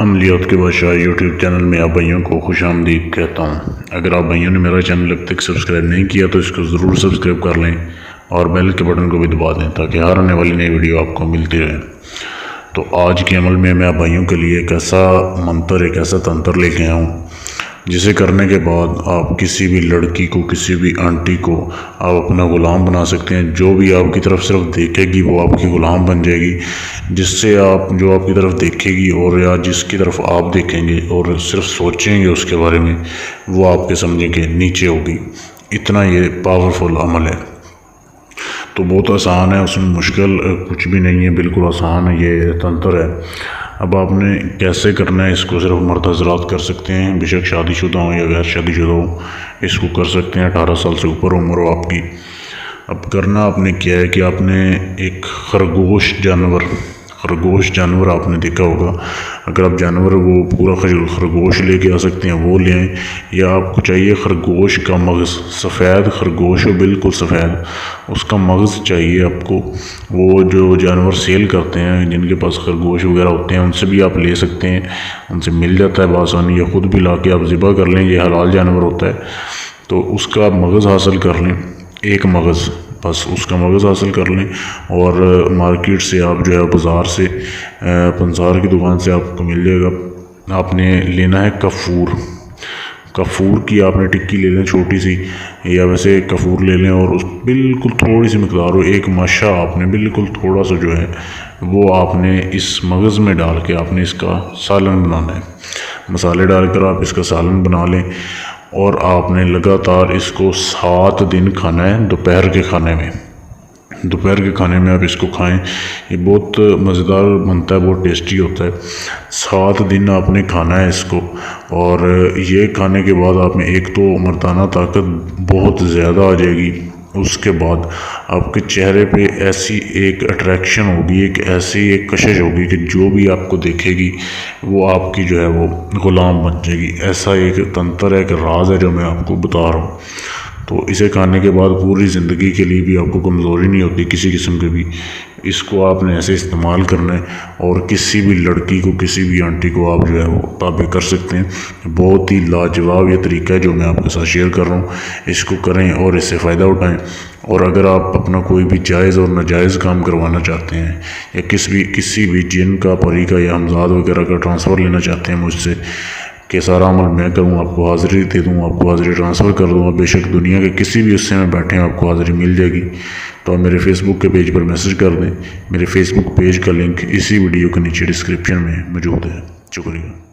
अमलियात के बादशाह YouTube channel में आप भाइयों को खुश आमदीद कहता हूँ। अगर आप भाइयों ने मेरा चैनल अब तक सब्सक्राइब नहीं किया तो इसको ज़रूर सब्सक्राइब कर लें और बेल के बटन को भी दबा दें ताकि हर आने वाली नई वीडियो आपको मिलती रहे। तो आज के अमल में मैं आप भाइयों के लिए एक ऐसा मंत्र, एक ऐसा तंत्र लेके आया हूँ जिसे करने के बाद आप किसी भी लड़की को, किसी भी आंटी को आप अपना ग़ुलाम बना सकते हैं। जो भी आपकी तरफ सिर्फ देखेगी वो आपकी ग़ुलाम बन जाएगी। जिससे आप, जो आपकी तरफ देखेगी और या जिसकी तरफ आप देखेंगे और सिर्फ सोचेंगे उसके बारे में, वो आपके समझे के नीचे होगी। इतना ये पावरफुल अमल है। तो बहुत आसान है, उसमें मुश्किल कुछ भी नहीं है, बिल्कुल आसान है ये तंत्र है। अब आपने कैसे करना है, इसको सिर्फ मर्द हज़रात कर सकते हैं, बेशक शादीशुदा हो या गैर शादीशुदा हो, इसको कर सकते हैं। 18 साल से ऊपर उम्र हो आपकी। अब करना आपने क्या है कि आपने एक खरगोश जानवर आपने देखा होगा। अगर आप जानवर वो पूरा खरगोश लेके आ सकते हैं वो ले आएँ, या आपको चाहिए खरगोश का मग़ज़, सफ़ेद खरगोश हो, बिल्कुल सफ़ेद, उसका मग़ज़ चाहिए आपको। वो जो जानवर सेल करते हैं, जिनके पास खरगोश वगैरह होते हैं, उनसे भी आप ले सकते हैं, उनसे मिल जाता है बआसानी, या ख़ुद भी ला के आप ज़िबा कर लें, ये हलाल जानवर होता है। तो उसका मग़ज़ हासिल कर लें, एक मग़ज़, बस उसका मग़ज़ हासिल कर लें। और मार्केट से आप जो है बाज़ार से, पंसार की दुकान से आपको मिल जाएगा। आपने लेना है कफ़ूर की आपने टिक्की ले लें छोटी सी, या वैसे कफ़ूर ले लें और उस बिल्कुल थोड़ी सी मिकदार हो, एक माशा आपने बिल्कुल थोड़ा सा जो है वो आपने इस मग़ज़ में डाल के आपने इसका सालन बनाना है। मसाले डालकर आप इसका सालन बना लें और आपने लगातार इसको 7 दिन खाना है। दोपहर के खाने में आप इसको खाएं। ये बहुत मज़ेदार बनता है, बहुत टेस्टी होता है। 7 दिन आपने खाना है इसको, और ये खाने के बाद आप में एक तो मर्दाना ताकत बहुत ज़्यादा आ जाएगी। उसके बाद आपके चेहरे पे ऐसी एक अट्रैक्शन होगी, एक ऐसी एक कशिश होगी कि जो भी आपको देखेगी वो आपकी जो है वो ग़ुलाम बन जाएगी। ऐसा एक तंत्र है, एक राज है जो मैं आपको बता रहा हूँ। तो इसे खाने के बाद पूरी ज़िंदगी के लिए भी आपको कमज़ोरी नहीं होती किसी किस्म की भी। इसको आपने ऐसे इस्तेमाल करना है और किसी भी लड़की को, किसी भी आंटी को आप जो है वो ताबे कर सकते हैं। बहुत ही लाजवाब ये तरीका है जो मैं आपके साथ शेयर कर रहा हूँ। इसको करें और इससे फ़ायदा उठाएं। और अगर आप अपना कोई भी जायज़ और नाजायज़ काम करवाना चाहते हैं, या किसी भी जिन का, परी का या हमजाद वगैरह का ट्रांसफ़र लेना चाहते हैं मुझसे कि सारा अमल मैं करूँ, आपको हाज़िरी दे दूँ, आपको हाज़िरी ट्रांसफ़र कर दूँ, बेशक दुनिया के किसी भी हिस्से में बैठे हैं आपको हाज़िरी मिल जाएगी। तो आप मेरे फेसबुक के पेज पर मैसेज कर दें। मेरे फेसबुक पेज का लिंक इसी वीडियो के नीचे डिस्क्रिप्शन में मौजूद है। शुक्रिया।